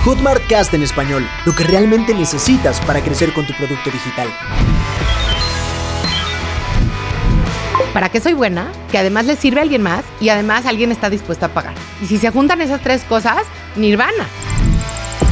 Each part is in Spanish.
Hotmart Cast en español, lo que realmente necesitas para crecer con tu producto digital. ¿Para qué soy buena? Que además le sirve a alguien más y además alguien está dispuesto a pagar. Y si se juntan esas tres cosas, nirvana.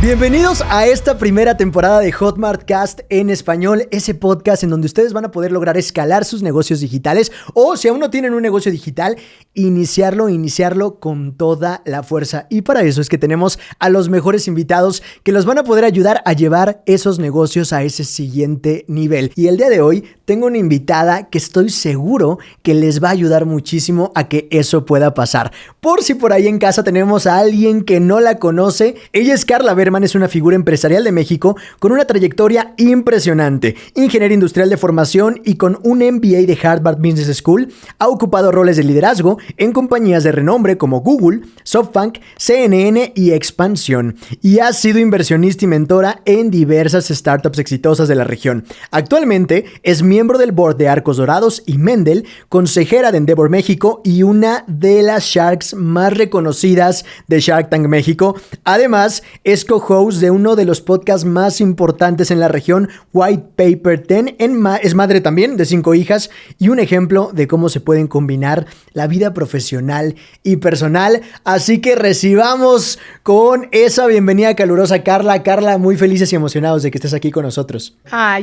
Bienvenidos a esta primera temporada de Hotmart Cast en español, ese podcast en donde ustedes van a poder lograr escalar sus negocios digitales o, si aún no tienen un negocio digital, iniciarlo con toda la fuerza. Y para eso es que tenemos a los mejores invitados que los van a poder ayudar a llevar esos negocios a ese siguiente nivel. Y el día de hoy tengo una invitada que estoy seguro que les va a ayudar muchísimo a que eso pueda pasar. Por si por ahí en casa tenemos a alguien que no la conoce, ella es Carla Berman, es una figura empresarial de México con una trayectoria impresionante. Ingeniera industrial de formación y con un MBA de Harvard Business School, ha ocupado roles de liderazgo en compañías de renombre como Google, SoftBank, CNN y Expansión, y ha sido inversionista y mentora en diversas startups exitosas de la región. Actualmente es miembro del board de Arcos Dorados y Mendel, consejera de Endeavor México y una de las Sharks más reconocidas de Shark Tank México. Además, es co-host de uno de los podcasts más importantes en la región, White Paper 10, es madre también de 5 hijas y un ejemplo de cómo se pueden combinar la vida profesional y personal. Así que recibamos con esa bienvenida calurosa Carla. Carla, muy felices y emocionados de que estés aquí con nosotros.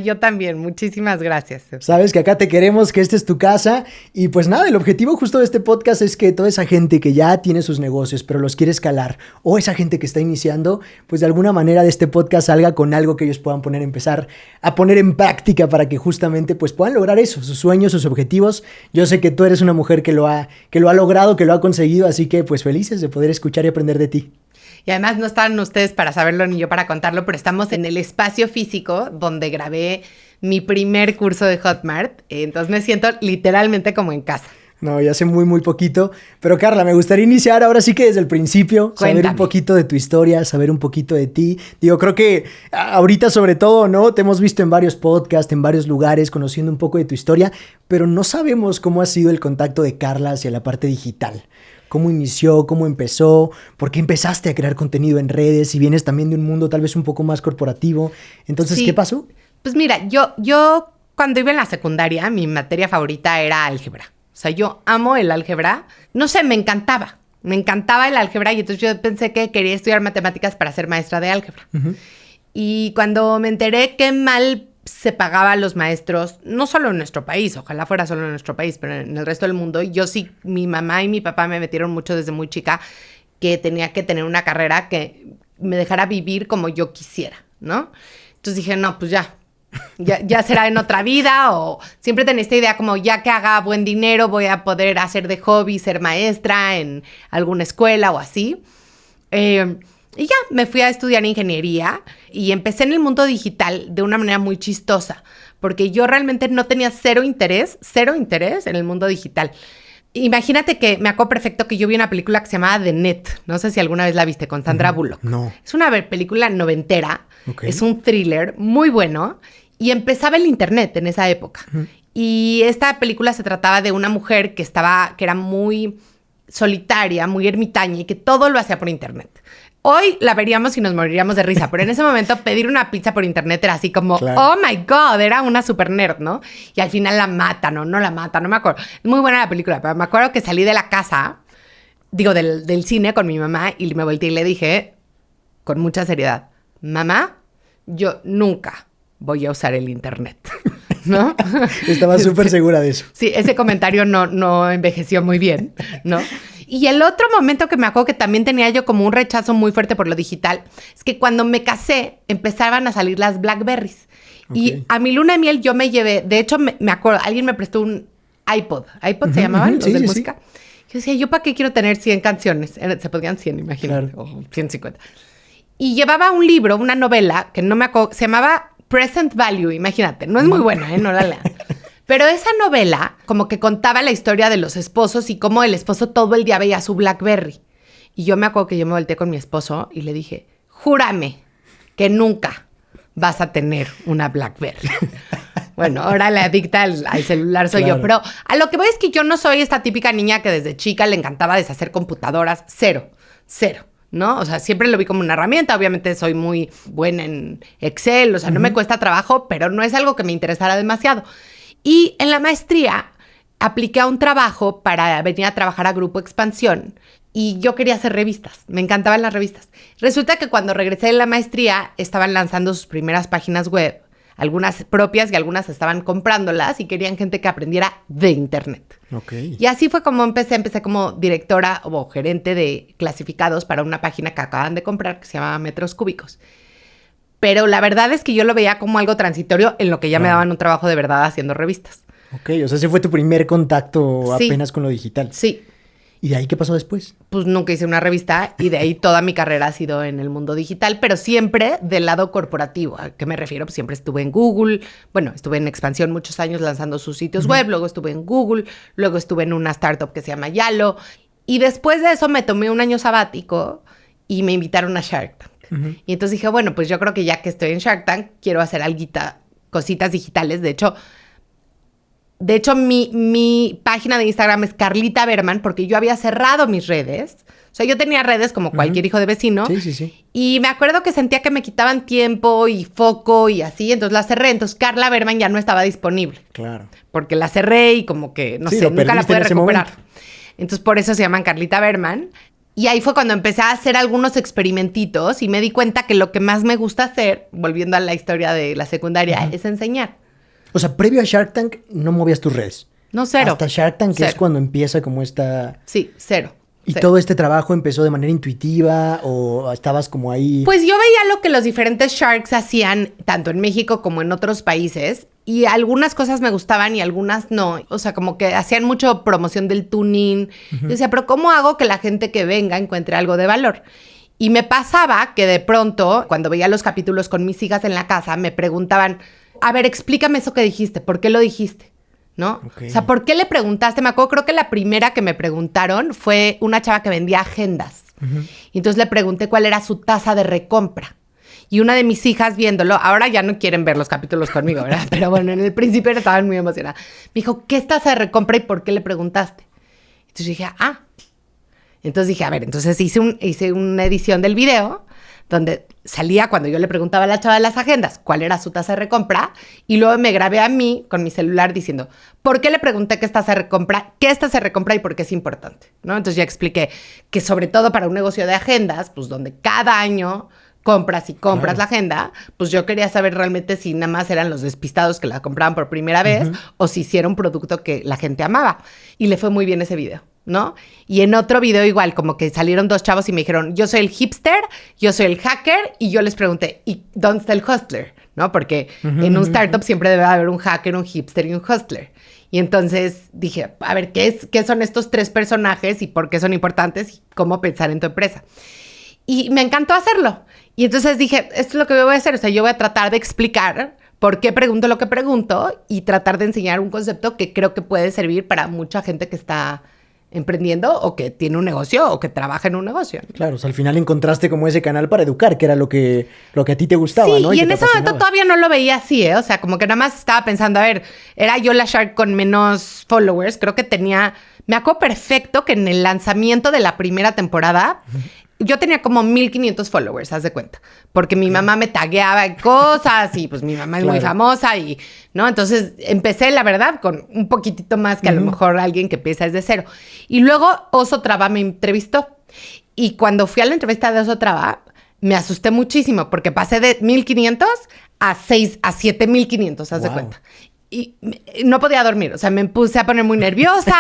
Yo también, muchísimas gracias. Sabes que acá te queremos, que esta es tu casa y pues nada, el objetivo justo de este podcast es que toda esa gente que ya tiene sus negocios pero los quiere escalar o esa gente que está iniciando, pues de alguna manera de este podcast salga con algo que ellos puedan empezar a poner en práctica para que justamente pues puedan lograr eso, sus sueños, sus objetivos. Yo sé que tú eres una mujer que lo ha logrado, que lo ha conseguido, así que pues felices de poder escuchar y aprender de ti. Y además no están ustedes para saberlo ni yo para contarlo, pero estamos en el espacio físico donde grabé mi primer curso de Hotmart, entonces me siento literalmente como en casa. No, ya hace muy poquito. Pero Carla, me gustaría iniciar ahora sí que desde el principio. Cuéntame. Saber un poquito de tu historia, saber un poquito de ti. Digo, creo que ahorita sobre todo, ¿no? Te hemos visto en varios podcasts, en varios lugares, conociendo un poco de tu historia, pero no sabemos cómo ha sido el contacto de Carla hacia la parte digital. ¿Cómo inició? ¿Cómo empezó? ¿Por qué empezaste a crear contenido en redes? Y vienes también de un mundo tal vez un poco más corporativo. Entonces, sí. ¿Qué pasó? Pues mira, yo cuando iba en la secundaria, mi materia favorita era álgebra. O sea, yo amo el álgebra. No sé, me encantaba el álgebra y entonces yo pensé que quería estudiar matemáticas para ser maestra de álgebra. Uh-huh. Y cuando me enteré qué mal se pagaba a los maestros, no solo en nuestro país, ojalá fuera solo en nuestro país, pero en el resto del mundo, yo sí, mi mamá y mi papá me metieron mucho desde muy chica que tenía que tener una carrera que me dejara vivir como yo quisiera, ¿no? Entonces dije, no, pues ya será en otra vida, o siempre tenía esta idea como ya que haga buen dinero voy a poder hacer de hobby ser maestra en alguna escuela o así. Y ya me fui a estudiar ingeniería y empecé en el mundo digital de una manera muy chistosa, porque yo realmente no tenía cero interés en el mundo digital. Imagínate que me acuerdo perfecto que yo vi una película que se llamaba The Net. No sé si alguna vez la viste, con Sandra Bullock. No. Es una película noventera. Okay. Es un thriller muy bueno. Y empezaba el internet en esa época. Uh-huh. Y esta película se trataba de una mujer que era muy solitaria, muy ermitaña y que todo lo hacía por internet. Hoy la veríamos y nos moriríamos de risa, pero en ese momento pedir una pizza por internet era así como, claro. Oh my God, era una super nerd, ¿no? Y al final la matan o no la matan, no me acuerdo. Es muy buena la película, pero me acuerdo que salí de la casa, del cine con mi mamá y me volteé y le dije, con mucha seriedad, mamá, yo nunca voy a usar el internet, ¿no? Estaba súper segura de eso. Sí, ese comentario no envejeció muy bien, ¿no? Y el otro momento que me acuerdo que también tenía yo como un rechazo muy fuerte por lo digital es que cuando me casé empezaban a salir las Blackberries. Okay. Y a mi luna de miel yo me llevé, de hecho me acuerdo, alguien me prestó un iPod se llamaban, los de música. Sí. Yo decía, ¿yo para qué quiero tener 100 canciones? Se podían 100, imagínate, claro. O 150. Y llevaba un libro, una novela, que no me acuerdo, se llamaba Present Value, imagínate, no es muy buena, no la lean. Pero esa novela como que contaba la historia de los esposos y cómo el esposo todo el día veía su Blackberry. Y yo me acuerdo que yo me volteé con mi esposo y le dije, júrame que nunca vas a tener una Blackberry. Bueno, ahora la adicta al celular soy yo. Pero a lo que voy es que yo no soy esta típica niña que desde chica le encantaba deshacer computadoras. Cero. ¿no? O sea, siempre lo vi como una herramienta. Obviamente soy muy buena en Excel, o sea, no me cuesta trabajo, pero no es algo que me interesara demasiado. Y en la maestría apliqué a un trabajo para venir a trabajar a Grupo Expansión y yo quería hacer revistas. Me encantaban las revistas. Resulta que cuando regresé de la maestría estaban lanzando sus primeras páginas web, algunas propias y algunas estaban comprándolas y querían gente que aprendiera de internet. Okay. Y así fue como empecé como directora o gerente de clasificados para una página que acaban de comprar que se llama Metros Cúbicos. Pero la verdad es que yo lo veía como algo transitorio en lo que ya me daban un trabajo de verdad haciendo revistas. Ok, o sea, ese fue tu primer contacto Sí. apenas con lo digital. Sí. ¿Y de ahí qué pasó después? Pues nunca hice una revista y de ahí toda mi carrera ha sido en el mundo digital, pero siempre del lado corporativo. ¿A qué me refiero? Pues siempre estuve en Google, bueno, estuve en Expansión muchos años lanzando sus sitios web, luego estuve en Google, luego estuve en una startup que se llama Yalo y después de eso me tomé un año sabático y me invitaron a Shark Tank. Y entonces dije, bueno, pues yo creo que ya que estoy en Shark Tank, quiero hacer alguita, cositas digitales. De hecho, mi página de Instagram es Carlita Berman porque yo había cerrado mis redes. O sea, yo tenía redes como cualquier hijo de vecino. Sí, sí, sí. Y me acuerdo que sentía que me quitaban tiempo y foco y así. Entonces la cerré. Entonces Carla Berman ya no estaba disponible. Claro. Porque la cerré y como que, no Sí, sé, lo nunca la perdiste pude en ese recuperar. momento. Entonces por eso se llaman Carlita Berman. Y ahí fue cuando empecé a hacer algunos experimentitos y me di cuenta que lo que más me gusta hacer, volviendo a la historia de la secundaria, es enseñar. O sea, previo a Shark Tank no movías tus redes. No, cero. Hasta Shark Tank Cero. es cuando empieza como esta... Sí, cero. ¿Y cero. todo este trabajo empezó de manera intuitiva o estabas como ahí? Pues yo veía lo que los diferentes Sharks hacían, tanto en México como en otros países, y algunas cosas me gustaban y algunas no. O sea, como que hacían mucho promoción del tuning. Yo decía, pero ¿cómo hago que la gente que venga encuentre algo de valor? Y me pasaba que de pronto, cuando veía los capítulos con mis hijas en la casa, me preguntaban, a ver, explícame eso que dijiste, ¿por qué lo dijiste? ¿No? Okay. O sea, ¿por qué le preguntaste? Me acuerdo, creo que la primera que me preguntaron fue una chava que vendía agendas. Y entonces le pregunté cuál era su tasa de recompra. Y una de mis hijas viéndolo, ahora ya no quieren ver los capítulos conmigo, ¿verdad? Pero bueno, en el principio estaban muy emocionadas. Me dijo, ¿qué es tasa de recompra y por qué le preguntaste? Entonces dije, Entonces dije, a ver, entonces hice una edición del video donde salía cuando yo le preguntaba a la chava de las agendas cuál era su tasa de recompra y luego me grabé a mí con mi celular diciendo, ¿por qué le pregunté qué es tasa de recompra? ¿Qué es tasa de recompra y por qué es importante? ¿No? Entonces ya expliqué que sobre todo para un negocio de agendas, pues donde cada año compras la agenda, pues yo quería saber realmente si nada más eran los despistados que la compraban por primera vez o si era un producto que la gente amaba. Y le fue muy bien ese video, ¿no? Y en otro video igual, como que salieron dos chavos y me dijeron, yo soy el hipster, yo soy el hacker, y yo les pregunté, ¿y dónde está el hustler? ¿No? Porque en un startup siempre debe haber un hacker, un hipster y un hustler. Y entonces dije, a ver, ¿qué son estos tres personajes y por qué son importantes y cómo pensar en tu empresa? Y me encantó hacerlo. Y entonces dije, esto es lo que voy a hacer. O sea, yo voy a tratar de explicar por qué pregunto lo que pregunto y tratar de enseñar un concepto que creo que puede servir para mucha gente que está emprendiendo o que tiene un negocio o que trabaja en un negocio. Claro, o sea, al final encontraste como ese canal para educar, que era lo que a ti te gustaba, sí, ¿no? Y que en te ese momento apasionaba. todavía no lo veía así, ¿eh? O sea, como que nada más estaba pensando, a ver, era yo la Shark con menos followers. Creo que me acuerdo perfecto que en el lanzamiento de la primera temporada, yo tenía como 1,500 followers, haz de cuenta. Porque mi mamá me tagueaba en cosas y pues mi mamá es muy famosa y, ¿no? Entonces empecé, la verdad, con un poquitito más que a lo mejor alguien que empieza desde cero. Y luego Oso Traba me entrevistó. Y cuando fui a la entrevista de Oso Traba, me asusté muchísimo porque pasé de 1,500 a 7,500, haz de cuenta. Y no podía dormir, o sea, me puse a poner muy nerviosa,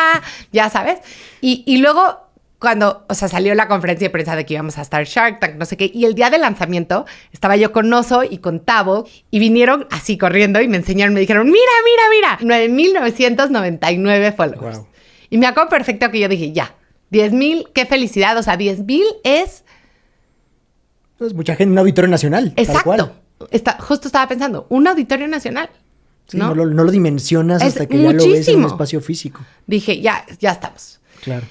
ya sabes. Y luego cuando, o sea, salió la conferencia de prensa de que íbamos a estar Shark Tank, no sé qué, y el día del lanzamiento estaba yo con Oso y con Tavo y vinieron así corriendo y me enseñaron, me dijeron, mira, 9,999 followers. Wow. Y me acuerdo perfecto que yo dije, ya, 10,000, qué felicidad, o sea, 10,000 es... Es mucha gente, un auditorio nacional. Exacto. Justo estaba pensando, un auditorio nacional. Sí, no lo dimensionas hasta que muchísimo. ya lo ves en un espacio físico. Dije, ya estamos. Claro.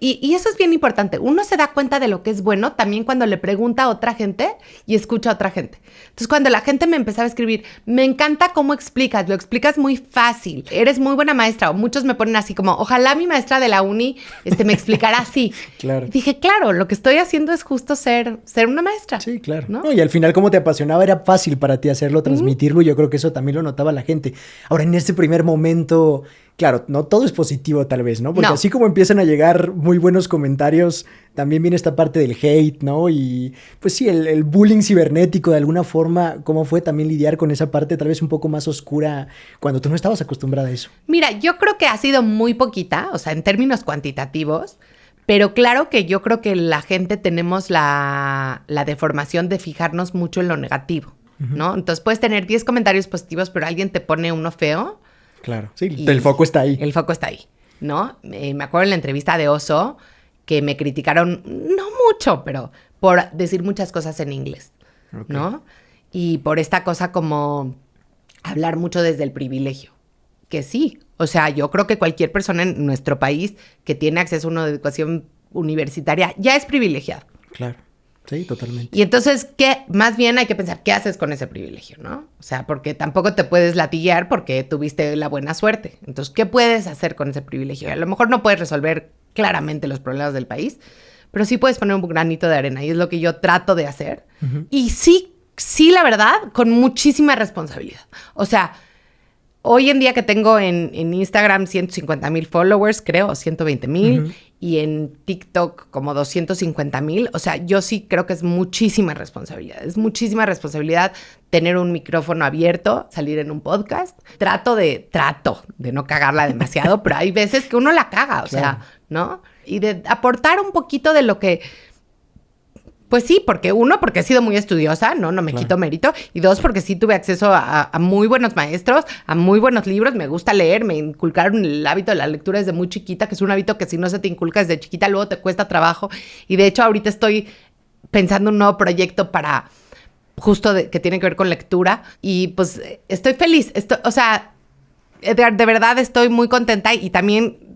Y eso es bien importante. Uno se da cuenta de lo que es bueno también cuando le pregunta a otra gente y escucha a otra gente. Entonces, cuando la gente me empezaba a escribir, me encanta cómo explicas, lo explicas muy fácil, eres muy buena maestra. O muchos me ponen así como, ojalá mi maestra de la uni me explicara así. Claro. Y dije, claro, lo que estoy haciendo es justo ser una maestra. Sí, claro. ¿No? No, y al final, como te apasionaba, era fácil para ti hacerlo, transmitirlo, y yo creo que eso también lo notaba la gente. Ahora, en este primer momento, claro, no todo es positivo tal vez, ¿no? Porque No. así como empiezan a llegar muy buenos comentarios, también viene esta parte del hate, ¿no? Y pues sí, el bullying cibernético de alguna forma. ¿Cómo fue también lidiar con esa parte tal vez un poco más oscura cuando tú no estabas acostumbrada a eso? Mira, yo creo que ha sido muy poquita, o sea, en términos cuantitativos, pero claro que yo creo que la gente tenemos la deformación de fijarnos mucho en lo negativo, ¿no? Entonces puedes tener 10 comentarios positivos, pero alguien te pone uno feo. Claro, sí, el foco está ahí. El foco está ahí, ¿no? Me acuerdo en la entrevista de Oso que me criticaron, no mucho, pero por decir muchas cosas en inglés, Okay. ¿no? Y por esta cosa como hablar mucho desde el privilegio, que sí. O sea, yo creo que cualquier persona en nuestro país que tiene acceso a una educación universitaria ya es privilegiado. Claro, sí, totalmente. Y entonces, ¿qué? Más bien hay que pensar, ¿qué haces con ese privilegio, no? O sea, porque tampoco te puedes latiguear porque tuviste la buena suerte. Entonces, ¿qué puedes hacer con ese privilegio? A lo mejor no puedes resolver claramente los problemas del país, pero sí puedes poner un granito de arena y es lo que yo trato de hacer. Y sí, la verdad, con muchísima responsabilidad. O sea, hoy en día que tengo en Instagram 150,000 followers, creo, 120,000, y en TikTok como 250,000, o sea, yo sí creo que es muchísima responsabilidad. Es muchísima responsabilidad tener un micrófono abierto, salir en un podcast. Trato de no cagarla demasiado, pero hay veces que uno la caga, o sea, ¿no? Y de aportar un poquito de lo que... Pues sí, porque he sido muy estudiosa, no me quito mérito. Y dos, porque sí tuve acceso a muy buenos maestros, a muy buenos libros. Me gusta leer, me inculcaron el hábito de la lectura desde muy chiquita, que es un hábito que si no se te inculca desde chiquita, luego te cuesta trabajo. Y de hecho, ahorita estoy pensando en un nuevo proyecto para justo que tiene que ver con lectura. Y pues estoy feliz. O sea, de verdad estoy muy contenta y también...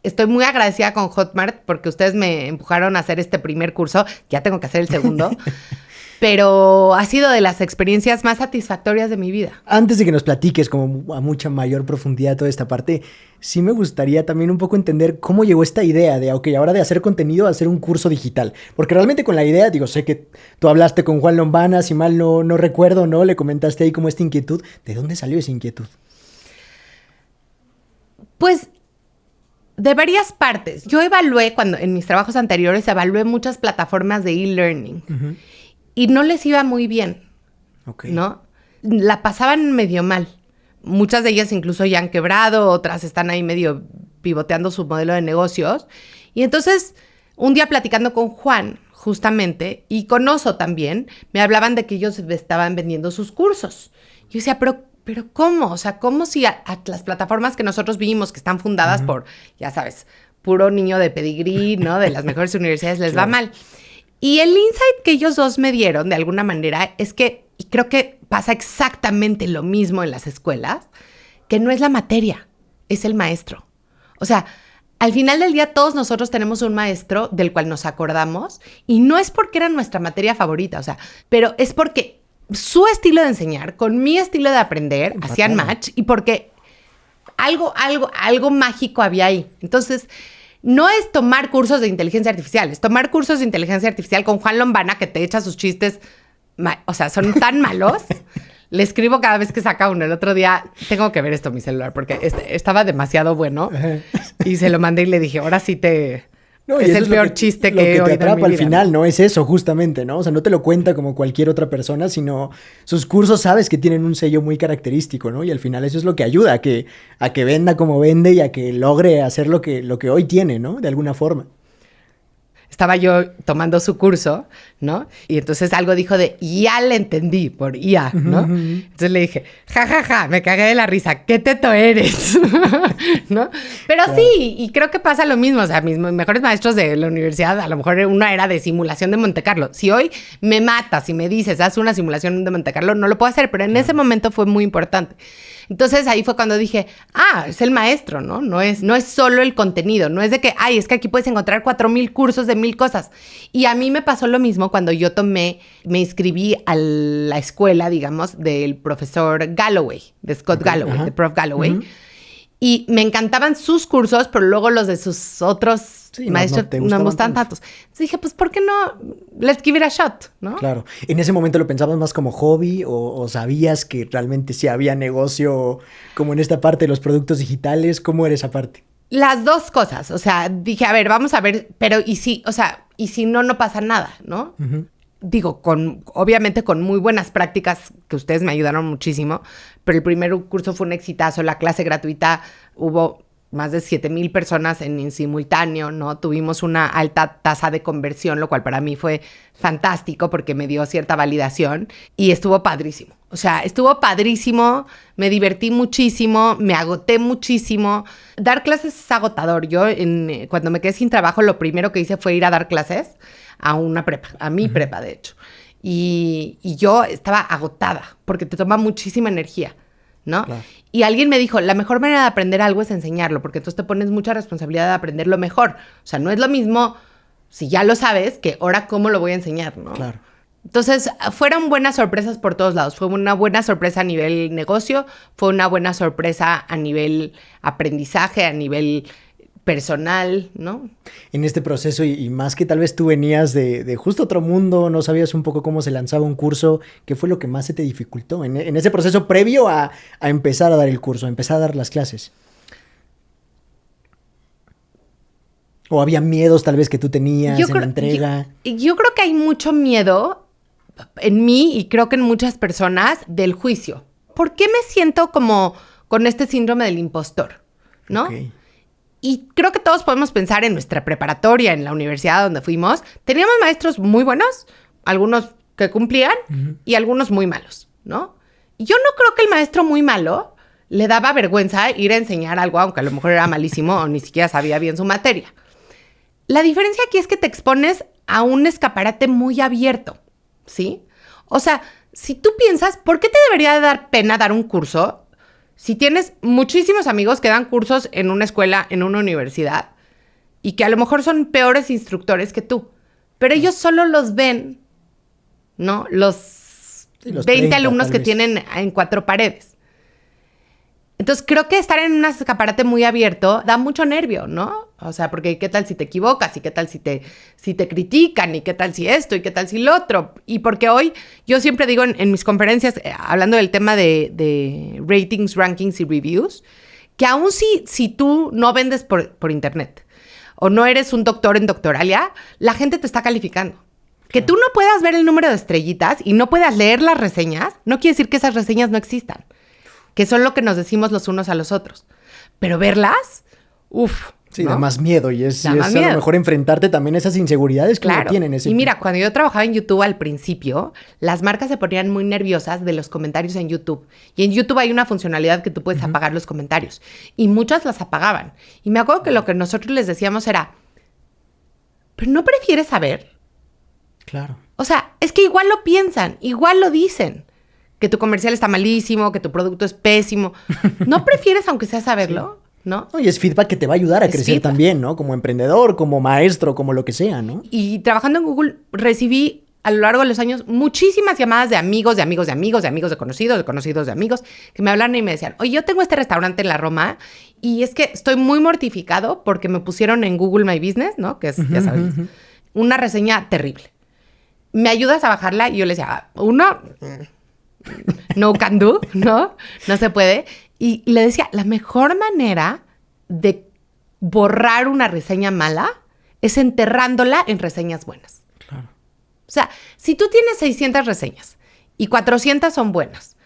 Estoy muy agradecida con Hotmart porque ustedes me empujaron a hacer este primer curso. Ya tengo que hacer el segundo. Pero ha sido de las experiencias más satisfactorias de mi vida. Antes de que nos platiques como a mucha mayor profundidad toda esta parte, sí me gustaría también un poco entender cómo llegó esta idea de, ok, ahora de hacer contenido a hacer un curso digital. Porque realmente con la idea, digo, sé que tú hablaste con Juan Lombana, si mal no recuerdo, ¿no? Le comentaste ahí como esta inquietud. ¿De dónde salió esa inquietud? Pues... de varias partes. Yo evalué, en mis trabajos anteriores, evalué muchas plataformas de e-learning. Y no les iba muy bien, ¿no? La pasaban medio mal. Muchas de ellas incluso ya han quebrado, otras están ahí medio pivoteando su modelo de negocios. Y entonces, un día platicando con Juan, justamente, y con Oso también, me hablaban de que ellos estaban vendiendo sus cursos. Yo decía, pero ¿cómo? O sea, ¿cómo si a las plataformas que nosotros vimos que están fundadas por, ya sabes, puro niño de pedigrí, ¿no? De las mejores universidades les va mal. Y el insight que ellos dos me dieron, de alguna manera, es que, y creo que pasa exactamente lo mismo en las escuelas, que no es la materia, es el maestro. O sea, al final del día todos nosotros tenemos un maestro del cual nos acordamos y no es porque era nuestra materia favorita, o sea, pero es porque su estilo de enseñar con mi estilo de aprender hacían match y porque algo mágico había ahí. Entonces, no es tomar cursos de inteligencia artificial, es tomar cursos de inteligencia artificial con Juan Lombana que te echa sus chistes, o sea, son tan malos. Le escribo cada vez que saca uno. El otro día, tengo que ver esto en mi celular porque estaba demasiado bueno y se lo mandé y le dije, ahora sí No, es el peor chiste que he oído en mi vida. Lo que te atrapa al final, ¿no? Es eso, justamente, ¿no? O sea, no te lo cuenta como cualquier otra persona, sino sus cursos sabes que tienen un sello muy característico, ¿no? Y al final eso es lo que ayuda a que venda como vende y a que logre hacer lo que hoy tiene, ¿no? De alguna forma. estaba yo tomando su curso, ¿no? Y entonces algo dijo de, ya le entendí, por IA, ¿no? Entonces le dije, me cagué de la risa, ¿qué teto eres? ¿No? Pero claro. Sí, y creo que pasa lo mismo, o sea, mis mejores maestros de la universidad, a lo mejor una era de simulación de Monte Carlo. Si hoy me matas y me dices, haz una simulación de Monte Carlo, no lo puedo hacer, pero en ese momento fue muy importante. Entonces ahí fue cuando dije, es el maestro, ¿no? No es solo el contenido, no es de que, es que aquí puedes encontrar 4,000 cursos de 1,000 cosas. Y a mí me pasó lo mismo cuando yo me inscribí a la escuela, digamos, del profesor Galloway, de Scott Galloway, de Prof. Galloway. Y me encantaban sus cursos, pero luego los de sus otros maestros no me gustaban tantos. Entonces dije, pues, ¿por qué no? Let's give it a shot, ¿no? Claro. ¿En ese momento lo pensabas más como hobby o sabías que realmente sí había negocio como en esta parte de los productos digitales? ¿Cómo era esa parte? Las dos cosas. O sea, dije, a ver, vamos a ver, pero y si no pasa nada, ¿no? Digo, obviamente con muy buenas prácticas que ustedes me ayudaron muchísimo, pero el primer curso fue un exitazo, la clase gratuita, hubo más de 7,000 personas en simultáneo, ¿no? Tuvimos una alta tasa de conversión, lo cual para mí fue fantástico porque me dio cierta validación y estuvo padrísimo. O sea, estuvo padrísimo, me divertí muchísimo, me agoté muchísimo. Dar clases es agotador. Yo, cuando me quedé sin trabajo, lo primero que hice fue ir a dar clases a una prepa, a mi prepa, de hecho. Y yo estaba agotada porque te toma muchísima energía, ¿no? Claro. Y alguien me dijo, la mejor manera de aprender algo es enseñarlo, porque entonces te pones mucha responsabilidad de aprenderlo mejor. O sea, no es lo mismo si ya lo sabes que ahora cómo lo voy a enseñar, ¿no? Claro. Entonces, fueron buenas sorpresas por todos lados. Fue una buena sorpresa a nivel negocio, fue una buena sorpresa a nivel aprendizaje, a nivel personal, ¿no? En este proceso, y más que tal vez tú venías de justo otro mundo, no sabías un poco cómo se lanzaba un curso, ¿qué fue lo que más se te dificultó en ese proceso previo a empezar a dar el curso, a empezar a dar las clases? ¿O había miedos tal vez que tú tenías en la entrega? Yo creo que hay mucho miedo en mí y creo que en muchas personas del juicio. ¿Por qué me siento como con este síndrome del impostor? ¿No? Okay. Y creo que todos podemos pensar en nuestra preparatoria, en la universidad donde fuimos. Teníamos maestros muy buenos, algunos que cumplían y algunos muy malos, ¿no? Y yo no creo que el maestro muy malo le daba vergüenza ir a enseñar algo, aunque a lo mejor era malísimo o ni siquiera sabía bien su materia. La diferencia aquí es que te expones a un escaparate muy abierto, ¿sí? O sea, si tú piensas, ¿por qué te debería de dar pena dar un curso si tienes muchísimos amigos que dan cursos en una escuela, en una universidad, y que a lo mejor son peores instructores que tú? Pero ellos solo los ven, ¿no? Los 20 30, alumnos que tienen en 4 paredes. Entonces, creo que estar en un escaparate muy abierto da mucho nervio, ¿no? O sea, porque ¿qué tal si te equivocas? ¿Y qué tal si te critican? ¿Y qué tal si esto? ¿Y qué tal si lo otro? Y porque hoy, yo siempre digo en mis conferencias, hablando del tema de ratings, rankings y reviews, que aún si tú no vendes por internet o no eres un doctor en Doctoralia, la gente te está calificando. Que tú no puedas ver el número de estrellitas y no puedas leer las reseñas, no quiere decir que esas reseñas no existan, que son lo que nos decimos los unos a los otros. Pero verlas, sí, ¿no? Da más miedo y es a lo mejor enfrentarte también a esas inseguridades que uno tiene en ese. Y mira, cuando yo trabajaba en YouTube al principio, las marcas se ponían muy nerviosas de los comentarios en YouTube. Y en YouTube hay una funcionalidad que tú puedes apagar los comentarios. Y muchas las apagaban. Y me acuerdo que lo que nosotros les decíamos era, ¿pero no prefieres saber? Claro. O sea, es que igual lo piensan, igual lo dicen. Que tu comercial está malísimo, que tu producto es pésimo. ¿No prefieres, aunque sea saberlo? Sí. ¿No? Y es feedback que te va a ayudar a crecer también, ¿no? Como emprendedor, como maestro, como lo que sea, ¿no? Y trabajando en Google recibí a lo largo de los años muchísimas llamadas de amigos, de amigos, de amigos, de amigos, de conocidos, de amigos, que me hablan y me decían, oye, yo tengo este restaurante en la Roma y es que estoy muy mortificado porque me pusieron en Google My Business, ¿no? Que es, ya sabes, una reseña terrible. ¿Me ayudas a bajarla? Y yo les decía, no can do, ¿no? No se puede. Y le decía, la mejor manera de borrar una reseña mala es enterrándola en reseñas buenas. Claro. O sea, si tú tienes 600 reseñas y 400 son buenas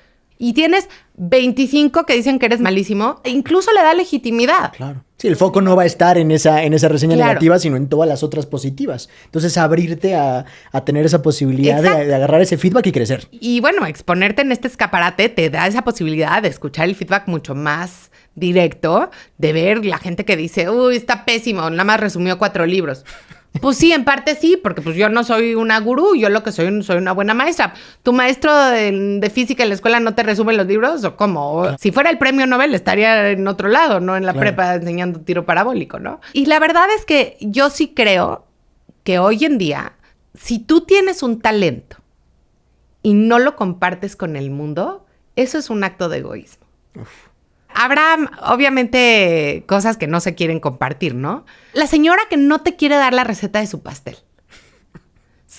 Y tienes 25 que dicen que eres malísimo, e incluso le da legitimidad. Claro. Sí, el foco no va a estar en esa reseña Claro. negativa, sino en todas las otras positivas. Entonces, abrirte a tener esa posibilidad de agarrar ese feedback y crecer. Y bueno, exponerte en este escaparate te da esa posibilidad de escuchar el feedback mucho más directo, de ver la gente que dice, uy, está pésimo, nada más resumió 4 libros. Pues sí, en parte sí, porque pues yo no soy una gurú, yo lo que soy una buena maestra. ¿Tu maestro de física en la escuela no te resume los libros o cómo? Claro. Si fuera el premio Nobel estaría en otro lado, no en la prepa enseñando tiro parabólico, ¿no? Y la verdad es que yo sí creo que hoy en día, si tú tienes un talento y no lo compartes con el mundo, eso es un acto de egoísmo. Uf. Habrá, obviamente, cosas que no se quieren compartir, ¿no? La señora que no te quiere dar la receta de su pastel.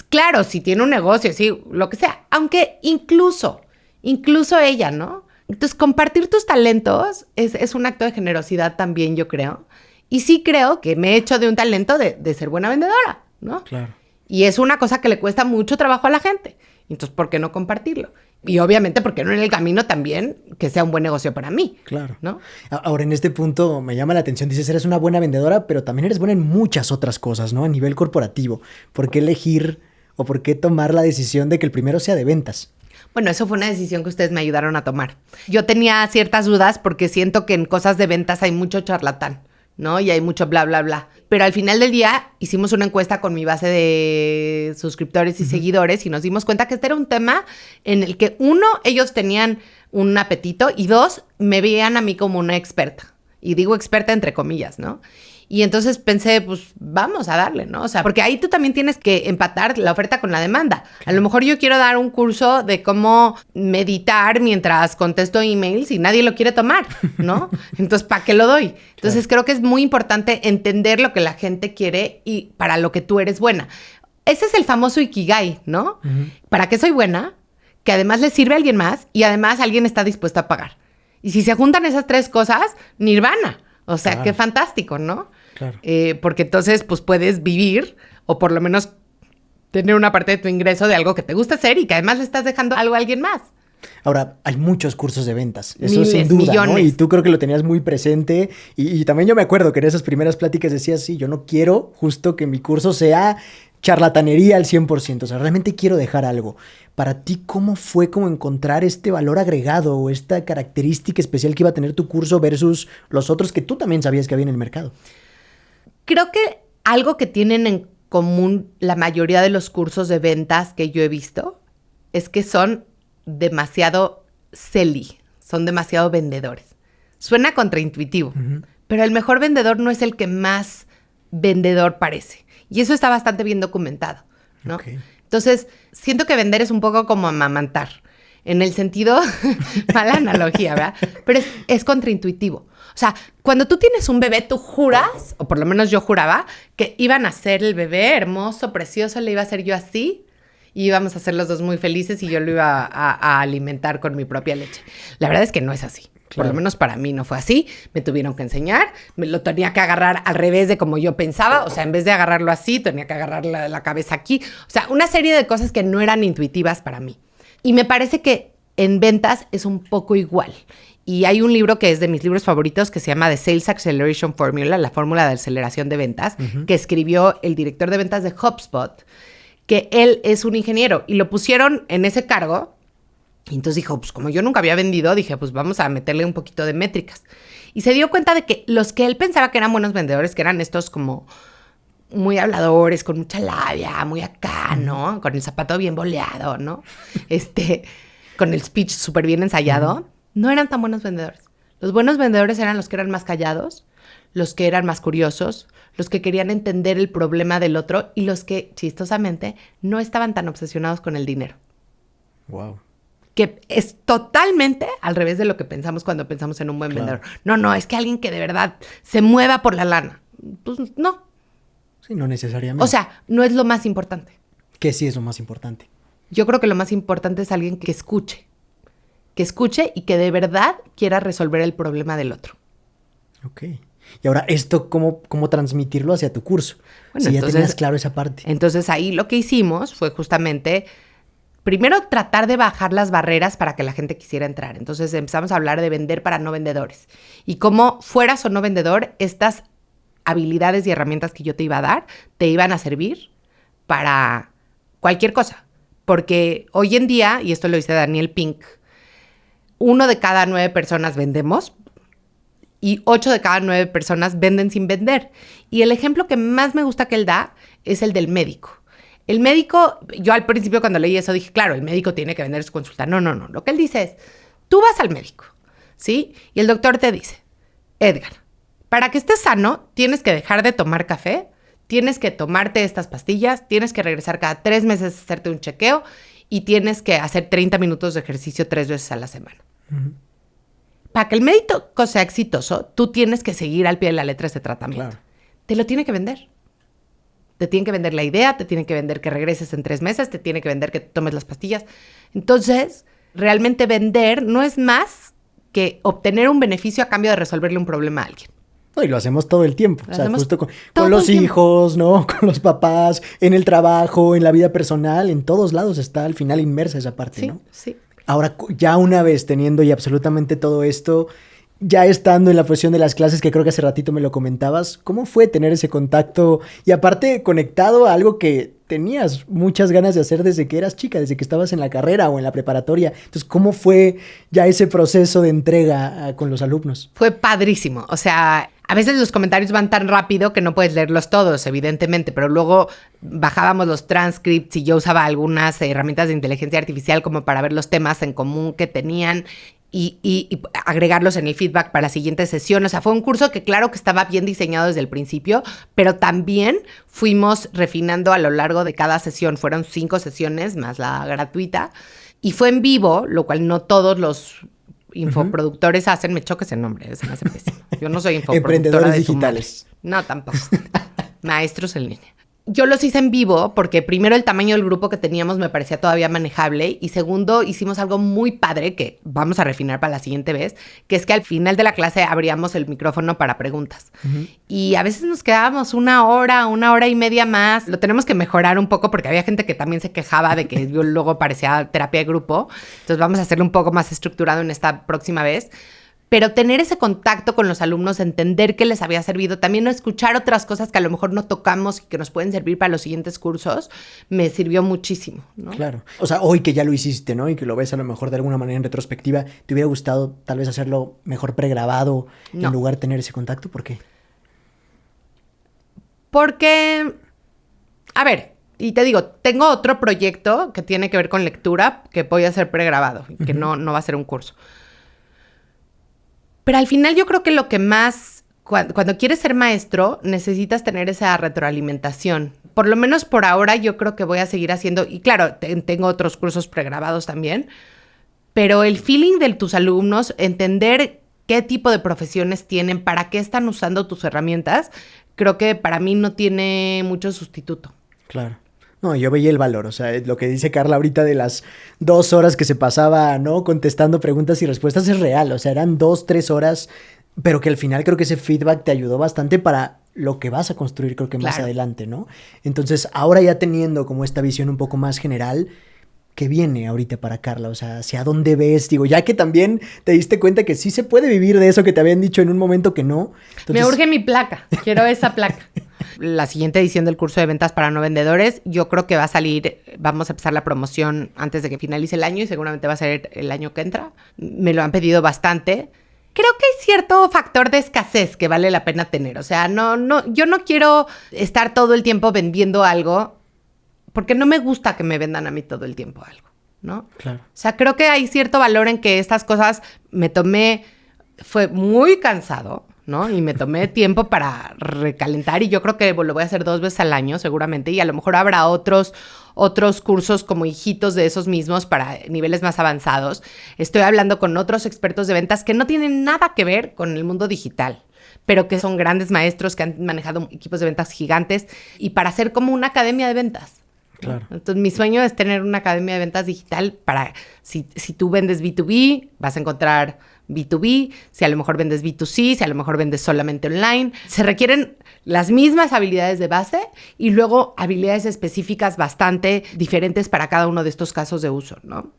Claro, si tiene un negocio, sí, lo que sea. Aunque incluso ella, ¿no? Entonces, compartir tus talentos es un acto de generosidad también, yo creo. Y sí creo que me he hecho de un talento de ser buena vendedora, ¿no? Claro. Y es una cosa que le cuesta mucho trabajo a la gente. Entonces, ¿por qué no compartirlo? Y obviamente, ¿por qué no en el camino también que sea un buen negocio para mí? Claro. ¿No? Ahora, en este punto me llama la atención. Dices, eres una buena vendedora, pero también eres buena en muchas otras cosas, ¿no? A nivel corporativo. ¿Por qué elegir o por qué tomar la decisión de que el primero sea de ventas? Bueno, eso fue una decisión que ustedes me ayudaron a tomar. Yo tenía ciertas dudas porque siento que en cosas de ventas hay mucho charlatán, ¿no? Y hay mucho bla, bla, bla. Pero al final del día hicimos una encuesta con mi base de suscriptores y seguidores y nos dimos cuenta que este era un tema en el que, 1, ellos tenían un apetito y 2, me veían a mí como una experta. Y digo experta entre comillas, ¿no? Y entonces pensé, pues vamos a darle, ¿no? O sea, porque ahí tú también tienes que empatar la oferta con la demanda. A lo mejor yo quiero dar un curso de cómo meditar mientras contesto emails y nadie lo quiere tomar, ¿no? Entonces, ¿para qué lo doy? Entonces, creo que es muy importante entender lo que la gente quiere y para lo que tú eres buena. Ese es el famoso Ikigai, ¿no? ¿Para qué soy buena? Que además le sirve a alguien más y además alguien está dispuesto a pagar. Y si se juntan esas 3 cosas, nirvana. O sea, qué fantástico, ¿no? Claro. Porque entonces, pues, puedes vivir o por lo menos tener una parte de tu ingreso de algo que te gusta hacer y que además le estás dejando algo a alguien más. Ahora, hay muchos cursos de ventas. Eso Miles, sin duda, millones. ¿no? Y tú creo que lo tenías muy presente. Y también yo me acuerdo que en esas primeras pláticas decías, sí, yo no quiero justo que mi curso sea charlatanería al 100%. O sea, realmente quiero dejar algo. Para ti, ¿cómo fue como encontrar este valor agregado o esta característica especial que iba a tener tu curso versus los otros que tú también sabías que había en el mercado? Creo que algo que tienen en común la mayoría de los cursos de ventas que yo he visto es que son demasiado selly, son demasiado vendedores. Suena contraintuitivo, pero el mejor vendedor no es el que más vendedor parece. Y eso está bastante bien documentado, ¿no? Okay. Entonces, siento que vender es un poco como amamantar, en el sentido, mala analogía, ¿verdad? Pero es contraintuitivo. O sea, cuando tú tienes un bebé, tú juras, o por lo menos yo juraba, que iban a ser el bebé hermoso, precioso, le iba a hacer yo así, y íbamos a ser los dos muy felices y yo lo iba a alimentar con mi propia leche. La verdad es que no es así. Por lo menos para mí no fue así. Me tuvieron que enseñar. Me lo tenía que agarrar al revés de como yo pensaba. O sea, en vez de agarrarlo así, tenía que agarrar la cabeza aquí. O sea, una serie de cosas que no eran intuitivas para mí. Y me parece que en ventas es un poco igual. Y hay un libro que es de mis libros favoritos que se llama The Sales Acceleration Formula, la fórmula de aceleración de ventas, que escribió el director de ventas de HubSpot, que él es un ingeniero. Y lo pusieron en ese cargo. Y entonces dijo, pues como yo nunca había vendido, dije, pues vamos a meterle un poquito de métricas. Y se dio cuenta de que los que él pensaba que eran buenos vendedores, que eran estos como muy habladores, con mucha labia, muy acá, ¿no? Con el zapato bien boleado, ¿no? Con el speech súper bien ensayado, no eran tan buenos vendedores. Los buenos vendedores eran los que eran más callados, los que eran más curiosos, los que querían entender el problema del otro y los que, chistosamente, no estaban tan obsesionados con el dinero. Wow. Que es totalmente al revés de lo que pensamos cuando pensamos en un buen vendedor. No, es que alguien que de verdad se mueva por la lana. Pues no. Sí, no necesariamente. O sea, no es lo más importante. ¿Qué sí es lo más importante? Yo creo que lo más importante es alguien que escuche. Que escuche y que de verdad quiera resolver el problema del otro. Ok. Y ahora, ¿esto cómo transmitirlo hacia tu curso? Bueno, si entonces, ya tenías claro esa parte. Entonces, ahí lo que hicimos fue justamente primero tratar de bajar las barreras para que la gente quisiera entrar. Entonces empezamos a hablar de vender para no vendedores. Y cómo fueras o no vendedor, estas habilidades y herramientas que yo te iba a dar te iban a servir para cualquier cosa. Porque hoy en día, y esto lo dice Daniel Pink, 1 de cada 9 personas vendemos y 8 de cada 9 personas venden sin vender. Y el ejemplo que más me gusta que él da es el del médico. El médico, yo al principio cuando leí eso dije, claro, el médico tiene que vender su consulta. No. Lo que él dice es, tú vas al médico, ¿sí? Y el doctor te dice, Edgar, para que estés sano, tienes que dejar de tomar café, tienes que tomarte estas pastillas, tienes que regresar cada 3 meses a hacerte un chequeo y tienes que hacer 30 minutos de ejercicio 3 veces a la semana. Uh-huh. Para que el médico sea exitoso, tú tienes que seguir al pie de la letra ese tratamiento. Claro. Te lo tiene que vender. Te tienen que vender la idea, te tienen que vender que regreses en 3 meses, te tiene que vender que tomes las pastillas. Entonces, realmente vender no es más que obtener un beneficio a cambio de resolverle un problema a alguien. No, y lo hacemos todo el tiempo. O sea, justo con los hijos, ¿no? Con los papás, en el trabajo, en la vida personal, en todos lados está al final inmersa esa parte, sí, ¿no? Sí. Ahora, ya una vez teniendo y absolutamente todo esto, ya estando en la posición de las clases, que creo que hace ratito me lo comentabas, ¿cómo fue tener ese contacto? Y aparte, conectado a algo que tenías muchas ganas de hacer desde que eras chica, desde que estabas en la carrera o en la preparatoria. Entonces, ¿cómo fue ya ese proceso de entrega con los alumnos? Fue padrísimo. O sea, a veces los comentarios van tan rápido que no puedes leerlos todos, evidentemente, pero luego bajábamos los transcripts y yo usaba algunas herramientas de inteligencia artificial como para ver los temas en común que tenían y agregarlos en el feedback para la siguiente sesión. O sea, fue un curso que claro que estaba bien diseñado desde el principio, pero también fuimos refinando a lo largo de cada sesión. Fueron 5 sesiones más la gratuita y fue en vivo, lo cual no todos los infoproductores hacen. Me choca ese nombre, se me hace pésimo. Yo no soy infoproductora. Emprendedores digitales. No, tampoco. Maestros en línea. Yo los hice en vivo porque primero el tamaño del grupo que teníamos me parecía todavía manejable y segundo hicimos algo muy padre que vamos a refinar para la siguiente vez, que es que al final de la clase abríamos el micrófono para preguntas. Uh-huh. Y a veces nos quedábamos 1 hora, 1 hora y media más. Lo tenemos que mejorar un poco porque había gente que también se quejaba de que yo luego parecía terapia de grupo. Entonces vamos a hacerlo un poco más estructurado en esta próxima vez. Pero tener ese contacto con los alumnos, entender qué les había servido, también escuchar otras cosas que a lo mejor no tocamos y que nos pueden servir para los siguientes cursos, me sirvió muchísimo, ¿no? Claro. O sea, hoy que ya lo hiciste, ¿no? Y que lo ves a lo mejor de alguna manera en retrospectiva, ¿te hubiera gustado tal vez hacerlo mejor pregrabado en lugar de tener ese contacto? ¿Por qué? Porque, a ver, y te digo, tengo otro proyecto que tiene que ver con lectura que voy a hacer pregrabado, que no va a ser un curso. Pero al final yo creo que lo que más, cuando quieres ser maestro, necesitas tener esa retroalimentación. Por lo menos por ahora yo creo que voy a seguir haciendo, y claro, tengo otros cursos pregrabados también, pero el feeling de tus alumnos, entender qué tipo de profesiones tienen, para qué están usando tus herramientas, creo que para mí no tiene mucho sustituto. Claro. No, yo veía el valor, o sea, lo que dice Carla ahorita de las 2 horas que se pasaba, ¿no? Contestando preguntas y respuestas es real, o sea, eran 2, 3 horas, pero que al final creo que ese feedback te ayudó bastante para lo que vas a construir, creo que más adelante, ¿no? Entonces, ahora ya teniendo como esta visión un poco más general, ¿qué viene ahorita para Carla? O sea, ¿hacia dónde ves? Digo, ya que también te diste cuenta que sí se puede vivir de eso que te habían dicho en un momento que no. Entonces... Me urge mi placa, quiero esa placa. La siguiente edición del curso de ventas para no vendedores, yo creo que va a salir, vamos a empezar la promoción antes de que finalice el año y seguramente va a ser el año que entra. Me lo han pedido bastante. Creo que hay cierto factor de escasez que vale la pena tener. O sea, yo no quiero estar todo el tiempo vendiendo algo porque no me gusta que me vendan a mí todo el tiempo algo, ¿no? Claro. O sea, creo que hay cierto valor en que estas cosas fue muy cansado, ¿no? Y me tomé tiempo para recalentar y yo creo que lo voy a hacer 2 veces al año seguramente y a lo mejor habrá otros cursos como hijitos de esos mismos para niveles más avanzados. Estoy hablando con otros expertos de ventas que no tienen nada que ver con el mundo digital, pero que son grandes maestros que han manejado equipos de ventas gigantes y para hacer como una academia de ventas. Claro. Entonces, mi sueño es tener una academia de ventas digital para, si tú vendes B2B, vas a encontrar B2B, si a lo mejor vendes B2C, si a lo mejor vendes solamente online. Se requieren las mismas habilidades de base y luego habilidades específicas bastante diferentes para cada uno de estos casos de uso, ¿no?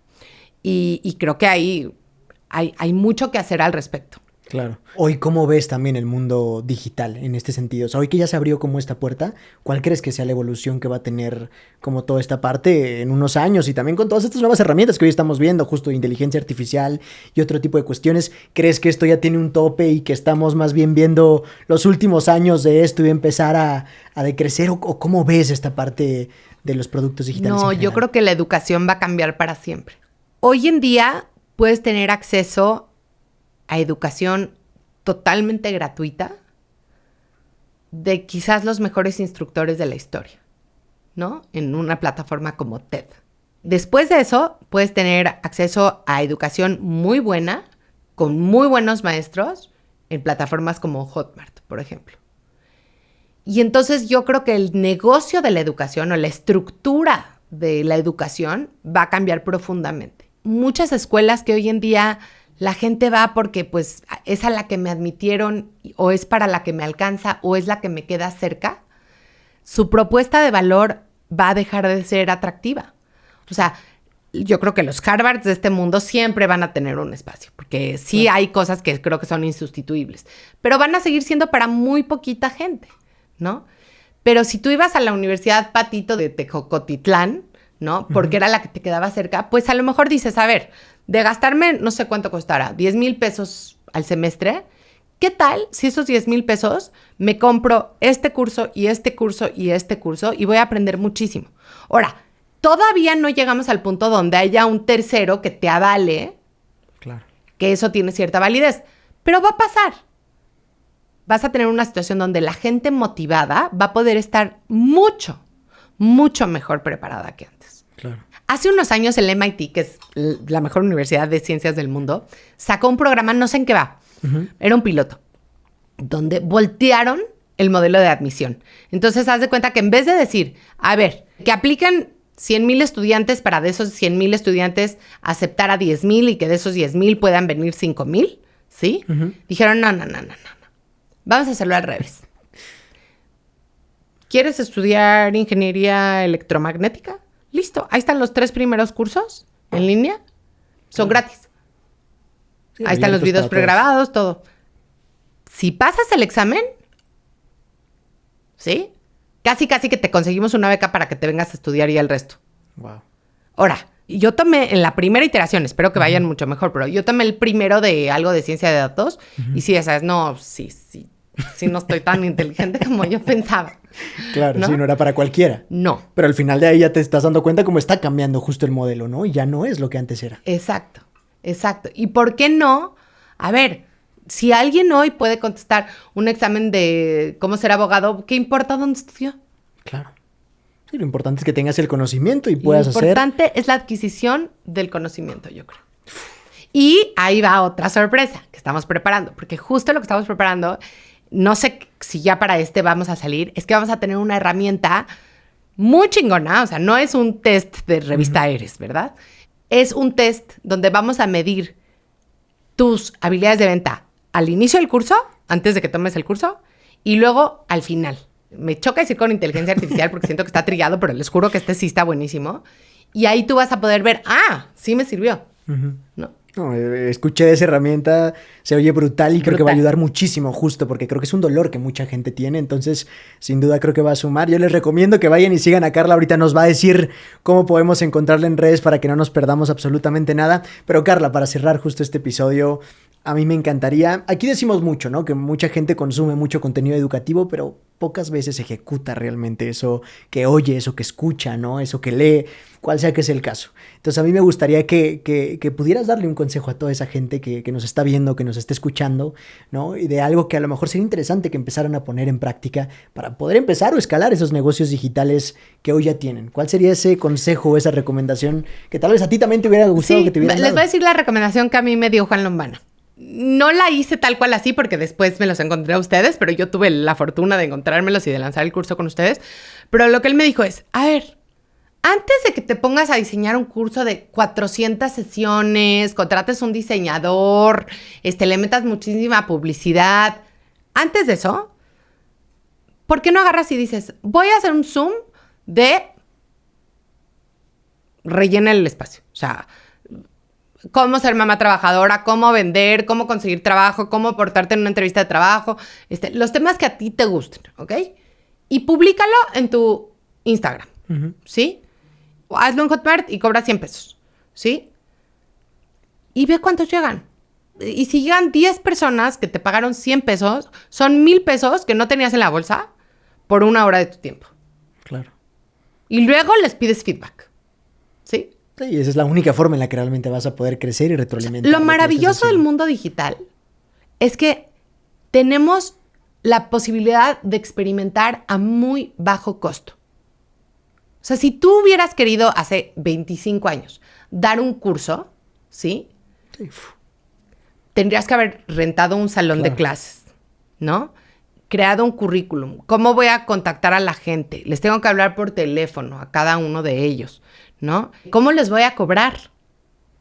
Y creo que hay mucho que hacer al respecto. Claro. Hoy, ¿cómo ves también el mundo digital en este sentido? O sea, hoy que ya se abrió como esta puerta, ¿cuál crees que sea la evolución que va a tener como toda esta parte en unos años? Y también con todas estas nuevas herramientas que hoy estamos viendo, justo de inteligencia artificial y otro tipo de cuestiones. ¿Crees que esto ya tiene un tope y que estamos más bien viendo los últimos años de esto y empezar a decrecer? ¿O cómo ves esta parte de los productos digitales? No, yo creo que la educación va a cambiar para siempre. Hoy en día puedes tener acceso a educación totalmente gratuita de quizás los mejores instructores de la historia, ¿no? En una plataforma como TED. Después de eso, puedes tener acceso a educación muy buena, con muy buenos maestros, en plataformas como Hotmart, por ejemplo. Y entonces yo creo que el negocio de la educación o la estructura de la educación va a cambiar profundamente. Muchas escuelas que hoy en día la gente va porque pues es a la que me admitieron o es para la que me alcanza o es la que me queda cerca, su propuesta de valor va a dejar de ser atractiva. O sea, yo creo que los Harvards de este mundo siempre van a tener un espacio, porque sí hay cosas que creo que son insustituibles, pero van a seguir siendo para muy poquita gente, ¿no? Pero si tú ibas a la Universidad Patito de Tejocotitlán, ¿no? Porque era la que te quedaba cerca, pues a lo mejor dices, a ver, de gastarme, no sé cuánto costará, 10,000 pesos al semestre, ¿qué tal si esos 10,000 pesos me compro este curso y este curso y este curso y voy a aprender muchísimo? Ahora, todavía no llegamos al punto donde haya un tercero que te avale, claro, que eso tiene cierta validez, pero va a pasar. Vas a tener una situación donde la gente motivada va a poder estar mucho mejor preparada que antes. claro. Hace unos años el MIT, que es la mejor universidad de ciencias del mundo, sacó un programa, no sé en qué va, era un piloto, donde voltearon el modelo de admisión. Entonces, haz de cuenta que en vez de decir, a ver, que apliquen 100,000 estudiantes para de esos 100,000 estudiantes aceptar a 10,000 y que de esos 10,000 puedan venir 5,000, ¿sí? Dijeron, no. Vamos a hacerlo al revés. ¿Quieres estudiar ingeniería electromagnética? Listo, ahí están los 3 primeros cursos en línea. Son gratis. Sí, ahí están los videos pregrabados, todo. Si pasas el examen, ¿sí? Casi que te conseguimos una beca para que te vengas a estudiar y el resto. Wow. Ahora, yo tomé en la primera iteración, espero que vayan mucho mejor, pero yo tomé el primero de algo de ciencia de datos y sí, ya sabes, no, sí, no estoy tan inteligente como yo pensaba. Claro, ¿no? sí, no era para cualquiera. No. Pero al final de ahí ya te estás dando cuenta cómo está cambiando justo el modelo, ¿no? Y ya no es lo que antes era. Exacto. ¿Y por qué no? A ver, si alguien hoy puede contestar un examen de cómo ser abogado, ¿qué importa dónde estudió? Claro. Sí, lo importante es que tengas el conocimiento y puedas hacer... Lo importante es la adquisición del conocimiento, yo creo. Y ahí va otra sorpresa que estamos preparando, porque justo lo que estamos preparando, no sé si ya para vamos a salir, es que vamos a tener una herramienta muy chingona, o sea, no es un test de revista Eres, ¿verdad? Es un test donde vamos a medir tus habilidades de venta al inicio del curso, antes de que tomes el curso, y luego al final. Me choca decir con inteligencia artificial porque siento que está trillado, pero les juro que sí está buenísimo. Y ahí tú vas a poder ver, sí me sirvió, ¿no? No, escuché de esa herramienta, se oye brutal y creo que va a ayudar muchísimo justo porque creo que es un dolor que mucha gente tiene, entonces sin duda creo que va a sumar. Yo les recomiendo que vayan y sigan a Carla, ahorita nos va a decir cómo podemos encontrarla en redes para que no nos perdamos absolutamente nada, pero Carla, para cerrar justo este episodio, a mí me encantaría, aquí decimos mucho, ¿no? Que mucha gente consume mucho contenido educativo, pero pocas veces ejecuta realmente eso que oye, eso que escucha, ¿no? Eso que lee, cual sea que sea el caso. Entonces a mí me gustaría que pudieras darle un consejo a toda esa gente que nos está viendo, que nos está escuchando, ¿no? Y de algo que a lo mejor sería interesante que empezaran a poner en práctica para poder empezar o escalar esos negocios digitales que hoy ya tienen. ¿Cuál sería ese consejo o esa recomendación que tal vez a ti también te hubiera gustado que te hubieran dado? Les voy a decir la recomendación que a mí me dio Juan Lombana. No la hice tal cual así porque después me los encontré a ustedes, pero yo tuve la fortuna de encontrármelos y de lanzar el curso con ustedes. Pero lo que él me dijo es, a ver, antes de que te pongas a diseñar un curso de 400 sesiones, contrates un diseñador, le metas muchísima publicidad, antes de eso, ¿por qué no agarras y dices, voy a hacer un Zoom de rellena el espacio? O sea, cómo ser mamá trabajadora, cómo vender, cómo conseguir trabajo, cómo portarte en una entrevista de trabajo, los temas que a ti te gusten, ¿ok? Y públicalo en tu Instagram, ¿sí? O hazlo en Hotmart y cobra 100 pesos, ¿sí? Y ve cuántos llegan. Y si llegan 10 personas que te pagaron 100 pesos, son 1,000 pesos que no tenías en la bolsa por 1 hora de tu tiempo. Claro. Y luego les pides feedback, ¿sí? Sí, y esa es la única forma en la que realmente vas a poder crecer y retroalimentar. Lo maravilloso del mundo digital es que tenemos la posibilidad de experimentar a muy bajo costo. O sea, si tú hubieras querido hace 25 años dar un curso, ¿sí? Sí. Tendrías que haber rentado un salón de clases, ¿no? Creado un currículum. ¿Cómo voy a contactar a la gente? Les tengo que hablar por teléfono a cada uno de ellos, ¿no? ¿Cómo les voy a cobrar?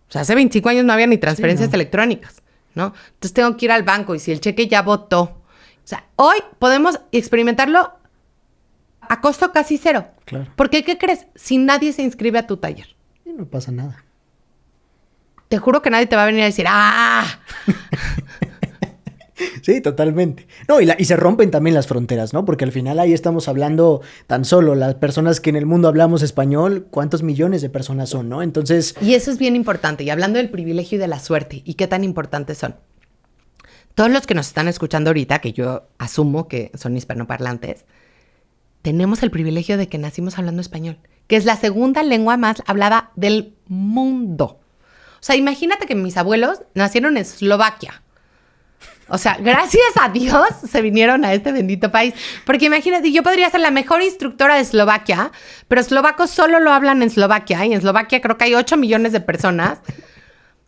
O sea, hace 25 años no había ni transferencias electrónicas, ¿no? Entonces tengo que ir al banco y si el cheque ya votó. O sea, hoy podemos experimentarlo a costo casi cero. Claro. Porque, ¿qué crees? Si nadie se inscribe a tu taller. Y no pasa nada. Te juro que nadie te va a venir a decir, ¡ah! Sí, totalmente. No, y se rompen también las fronteras, ¿no? Porque al final ahí estamos hablando tan solo las personas que en el mundo hablamos español, ¿cuántos millones de personas son, no? Entonces... Y eso es bien importante. Y hablando del privilegio y de la suerte, ¿y qué tan importantes son? Todos los que nos están escuchando ahorita, que yo asumo que son hispanoparlantes, tenemos el privilegio de que nacimos hablando español, que es la segunda lengua más hablada del mundo. O sea, imagínate que mis abuelos nacieron en Eslovaquia. O sea, gracias a Dios se vinieron a este bendito país. Porque imagínate, yo podría ser la mejor instructora de Eslovaquia, pero eslovacos solo lo hablan en Eslovaquia. Y en Eslovaquia creo que hay 8 millones de personas.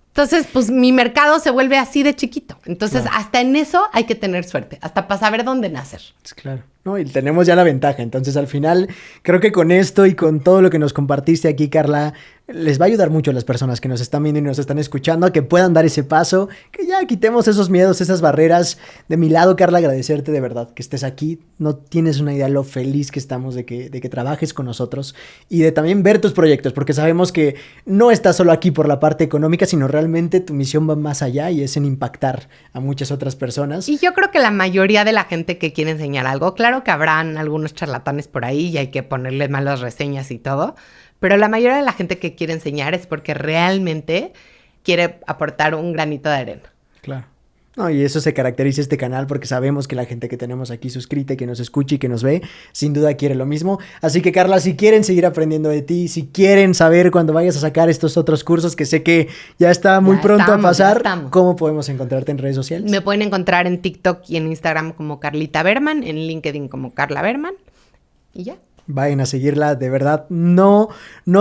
Entonces, pues mi mercado se vuelve así de chiquito. Entonces, hasta en eso hay que tener suerte, hasta para saber dónde nacer. Claro. No, y tenemos ya la ventaja. Entonces, al final, creo que con esto y con todo lo que nos compartiste aquí, Carla, les va a ayudar mucho a las personas que nos están viendo y nos están escuchando a que puedan dar ese paso, que ya quitemos esos miedos, esas barreras. De mi lado, Carla, agradecerte de verdad que estés aquí. No tienes una idea lo feliz que estamos de que trabajes con nosotros y de también ver tus proyectos, porque sabemos que no estás solo aquí por la parte económica, sino realmente tu misión va más allá y es en impactar a muchas otras personas. Y yo creo que la mayoría de la gente que quiere enseñar algo, claro que habrán algunos charlatanes por ahí y hay que ponerle malas reseñas y todo, pero la mayoría de la gente que quiere enseñar es porque realmente quiere aportar un granito de arena. Claro. No, y eso se caracteriza este canal porque sabemos que la gente que tenemos aquí suscrita, que nos escucha y que nos ve, sin duda quiere lo mismo. Así que, Carla, si quieren seguir aprendiendo de ti, si quieren saber cuando vayas a sacar estos otros cursos, que sé que ya está muy pronto a pasar, ¿cómo podemos encontrarte en redes sociales? Me pueden encontrar en TikTok y en Instagram como Carlita Berman, en LinkedIn como Carla Berman y ya. Vayan a seguirla, de verdad, no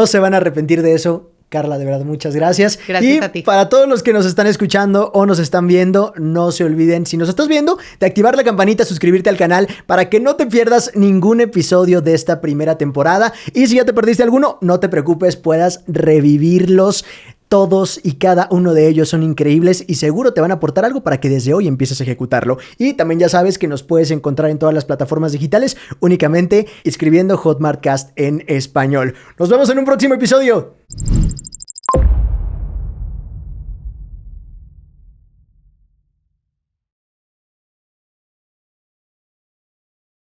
se van a arrepentir de eso. Carla, de verdad, muchas gracias. Gracias a ti. Para todos los que nos están escuchando o nos están viendo, no se olviden, si nos estás viendo, de activar la campanita, suscribirte al canal para que no te pierdas ningún episodio de esta primera temporada. Y si ya te perdiste alguno, no te preocupes, puedas revivirlos. Todos y cada uno de ellos son increíbles y seguro te van a aportar algo para que desde hoy empieces a ejecutarlo. Y también ya sabes que nos puedes encontrar en todas las plataformas digitales únicamente escribiendo Hotmart Cast en español. Nos vemos en un próximo episodio.